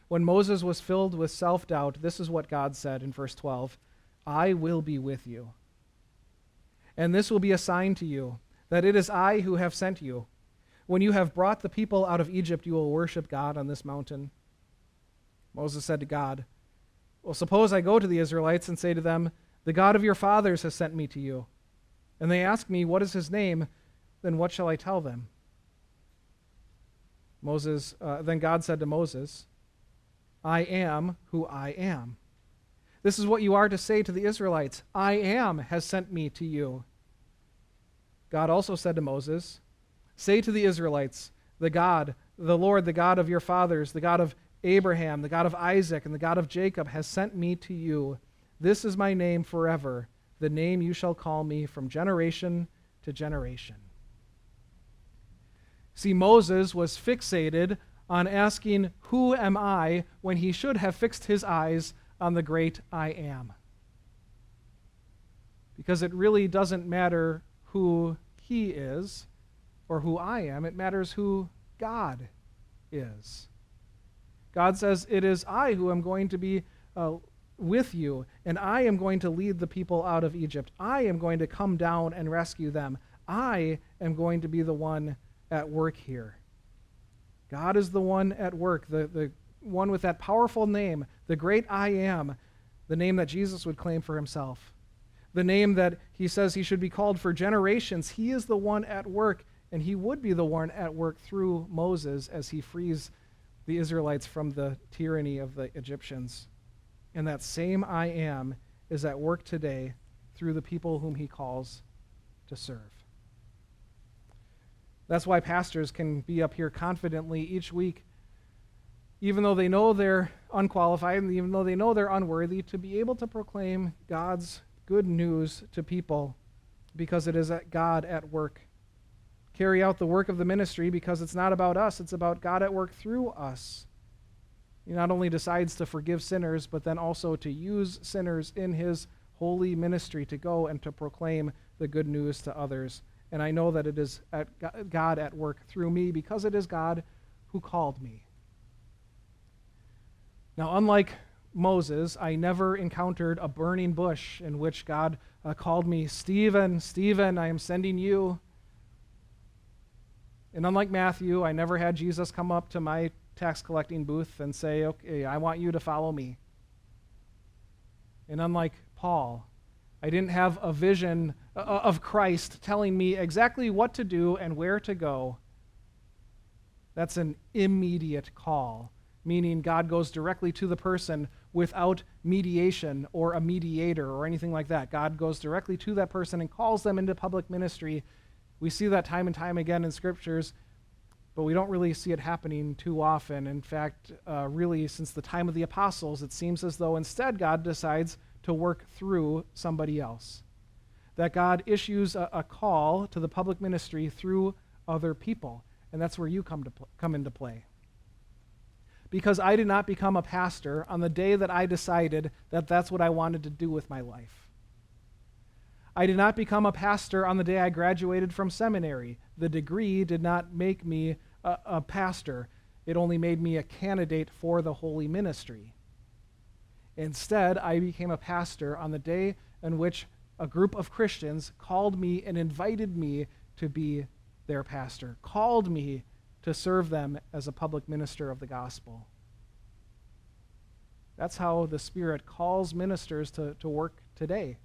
When Moses was filled with self-doubt, this is what God said in verse 12, I will be with you. And this will be a sign to you, that it is I who have sent you. When you have brought the people out of Egypt, you will worship God on this mountain. Moses said to God, well, suppose I go to the Israelites and say to them, the God of your fathers has sent me to you. And they ask me, what is his name? Then what shall I tell them? Then God said to Moses, I am who I am. This is what you are to say to the Israelites. I am has sent me to you. God also said to Moses, say to the Israelites, the Lord, the God of your fathers, the God of Abraham, the God of Isaac, and the God of Jacob has sent me to you. This is my name forever, the name you shall call me from generation to generation. See, Moses was fixated on asking, who am I, when he should have fixed his eyes on the great I am. Because it really doesn't matter who he is or who I am, it matters who God is. God says, it is I who am going to be with you, and I am going to lead the people out of Egypt. I am going to come down and rescue them. I am going to be the one at work here. God is the one at work, the one with that powerful name, the great I am, the name that Jesus would claim for himself, the name that he says he should be called for generations. He is the one at work, and he would be the one at work through Moses as he frees the Israelites from the tyranny of the Egyptians. And that same I am is at work today through the people whom he calls to serve. That's why pastors can be up here confidently each week, even though they know they're unqualified and even though they know they're unworthy, to be able to proclaim God's good news to people because it is God at work. Carry out the work of the ministry because it's not about us, it's about God at work through us. He not only decides to forgive sinners, but then also to use sinners in his holy ministry to go and to proclaim the good news to others. And I know that it is God at work through me because it is God who called me. Now, unlike Moses, I never encountered a burning bush in which God called me, Stephen, Stephen, I am sending you. And unlike Matthew, I never had Jesus come up to my tax collecting booth and say, okay, I want you to follow me. And unlike Paul, I didn't have a vision of Christ telling me exactly what to do and where to go. That's an immediate call, meaning God goes directly to the person without mediation or a mediator or anything like that. God goes directly to that person and calls them into public ministry. We see that time and time again in scriptures, but we don't really see it happening too often. In fact, really, since the time of the apostles, it seems as though instead God decides to work through somebody else. That God issues a call to the public ministry through other people. And that's where you come into play. Because I did not become a pastor on the day that I decided that that's what I wanted to do with my life. I did not become a pastor on the day I graduated from seminary. The degree did not make me a pastor. It only made me a candidate for the holy ministry. Instead, I became a pastor on the day in which a group of Christians called me and invited me to be their pastor, called me to serve them as a public minister of the gospel. That's how the Spirit calls ministers to work today.